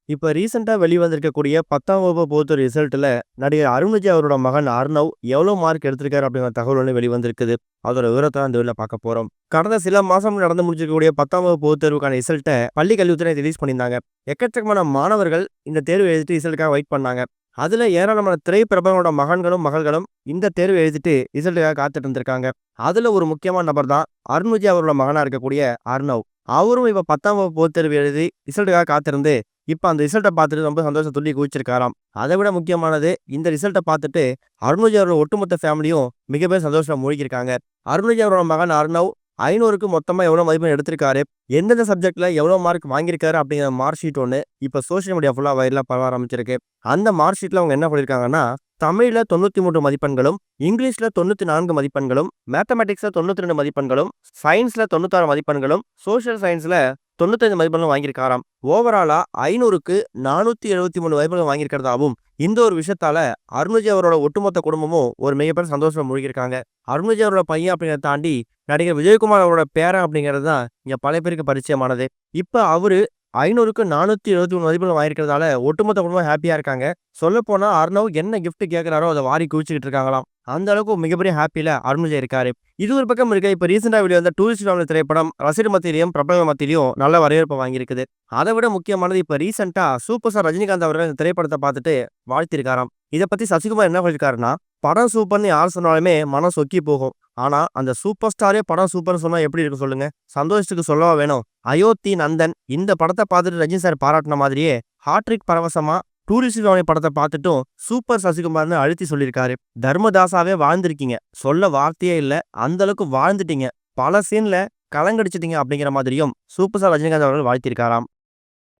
இப்ப ரீசென்ட்டா வெளிவந்திருக்கக்கூடிய 10ஆம் வகுப்பு பொறுத்த ரிசல்ட்ல நடிகர் அருண்விஜய் அவரோட மகன் அர்ணவ் எவ்வளோ மார்க் எடுத்திருக்காரு அப்படிங்கிற தகவல் ஒண்ணு வெளிவந்திருக்குது. அதோட விவரத்த இந்த வீடியோல பார்க்க போறோம். கடந்த சில மாசம் நடந்து முடிஞ்சிருக்கக்கூடிய 10ஆம் வகுப்பு பொதுத் தேர்வுக்கான ரிசல்ட்ட பள்ளி கல்வித்துறை ரிலீஸ் பண்ணியிருந்தாங்க. எக்கச்சக்கமான மாணவர்கள் இந்த தேர்வு எழுதிட்டு ரிசல்ட்டுக்காக வெயிட் பண்ணாங்க. அதுல ஏராளமான திரைப்பிரபலங்களோட மகன்களும், மகள்களும் இந்த தேர்வு எழுதிட்டு ரிசல்ட்டுக்காக காத்துட்டு இருந்திருக்காங்க. அதுல ஒரு முக்கியமான நபர் தான் அருண்விஜய் அவரோட மகனா இருக்கக்கூடிய அர்ணவ். அவரும் இப்ப 10ஆம் வகுப்பு பொதுத் தேர்வு எழுதி ரிசல்ட்டுக்காக காத்திருந்து இப்ப அந்த ரிசல்ட்ட பார்த்துட்டு ரொம்ப சந்தோஷம் துள்ளி குதிச்சிருக்காராம். அதை விட முக்கியமானது இந்த ரிசல்ட்ட பார்த்துட்டு அருண்விஜய் அவரோட ஒட்டுமொத்த ஃபேமிலியும் மிகப்பெரிய சந்தோஷத்துல மூழ்கியிருக்காங்க. அருண்விஜய் அவரோட மகன் அர்ணவ் 500க்கு மொத்தமா எவ்வளவு மதிப்பெண் எடுத்திருக்காரு, எந்தெந்த சப்ஜெக்ட்ல எவ்வளவு மார்க் வாங்கியிருக்காரு அப்படிங்கிற மார்க் ஷீட் ஒண்ணு இப்ப சோசியல் மீடியா ஃபுல்லா வைரலா பரவ ஆரம்பிச்சிருக்கு. அந்த மார்க் ஷீட்ல அவங்க என்ன பண்ணிருக்காங்கன்னா, தமிழ்ல 93 மதிப்பெண்களும், இங்கிலீஷ்ல 94 மதிப்பெண்களும், மேத்தமேட்டிக்ஸ்ல 92 மதிப்பெண்களும், சயின்ஸ்ல 96 மதிப்பெண்களும், சோசியல் சயின்ஸ்ல 95 மதிப்பெண்களும் வாங்கியிருக்காராம். ஓவராலா 500க்கு 473 மதிப்பெண்கள் வாங்கியிருக்கிறதாவும், இந்த ஒரு விஷயத்தால அருண்விஜய் அவரோட ஒட்டுமொத்த குடும்பமும் ஒரு மிகப்பெரிய சந்தோஷமா மூழ்கியிருக்காங்க. அருண்விஜய் அவரோட பையன் அப்படிங்கிறத தாண்டி நடிகர் விஜயகுமார் அவரோட பேரன் அப்படிங்கிறது தான் இங்க பல பேருக்கு பரிச்சயமானது. இப்ப அவரு 500க்கு 473 மதிப்பெண்கள் வாங்கியிருக்கிறதால ஒட்டுமொத்த குடும்பம் ஹாப்பியா இருக்காங்க. சொல்லப்போனா அர்ணவ் என்ன கிஃப்ட் கேட்கிறாரோ அதை வாரி குவிச்சுக்கிட்டு இருக்காங்களாம். அந்த அளவுக்கு ஒரு மிகப்பெரிய ஹாப்பில அருண்விஜய் இருக்காரு. இது ஒரு பக்கம் இருக்க, இப்ப ரீசெண்டா வெளிய வந்த டூரிஸ்ட் ஃபேமிலி திரைப்படம் ரசிகர் மத்தியிலும் பிரபலங்கள் மத்தியிலும் நல்ல வரவேற்பு வாங்கியிருக்குது. அதை விட முக்கியமானது இப்ப ரீசெண்டா சூப்பர் ஸ்டார் ரஜினிகாந்த் அவர்கள் இந்த திரைப்படத்தை பார்த்துட்டு வாழ்த்திருக்காராம். இதை பத்தி சசிகுமார் என்ன சொல்லியிருக்காருன்னா, படம் சூப்பர்னு யார் சொன்னாலுமே மனம் சொக்கி போகும். ஆனா அந்த சூப்பர் ஸ்டாரே படம் சூப்பர்னு சொன்னா எப்படி இருக்கு சொல்லுங்க? சந்தோஷத்துக்கு சொல்லவா வேணும்? அயோத்தி நந்தன் இந்த படத்தை பார்த்துட்டு ரஜினி சார் பாராட்டின மாதிரியே ஹாட்ரிக் பரவசமா டூரிஸ்ட் ஃபேமிலி படத்தை பார்த்துட்டும் சூப்பர் சசிகுமார்னு அழுத்தி சொல்லியிருக்காரு. தர்மதாசாவே வாழ்ந்திருக்கீங்க, சொல்ல வார்த்தையே இல்ல, அந்த அளவுக்கு வாழ்ந்துட்டீங்க, பல சீன்ல கலங்கடிச்சிட்டீங்க அப்படிங்கிற மாதிரியும் சூப்பர் ஸ்டார் ரஜினிகாந்த் அவர்கள் வாழ்த்திருக்காராம்.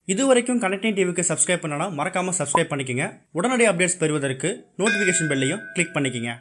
இதுவரைக்கும் கனெக்டிங் டிவிக்கு சப்ஸ்கிரைப் பண்ணனா மறக்காம சப்ஸ்கிரைப் பண்ணிக்கங்க. உடனடி அப்டேட்ஸ் பெறுவதற்கு நோட்டிஃபிகேஷன் பெல்லையும் கிளிக் பண்ணிக்கங்க.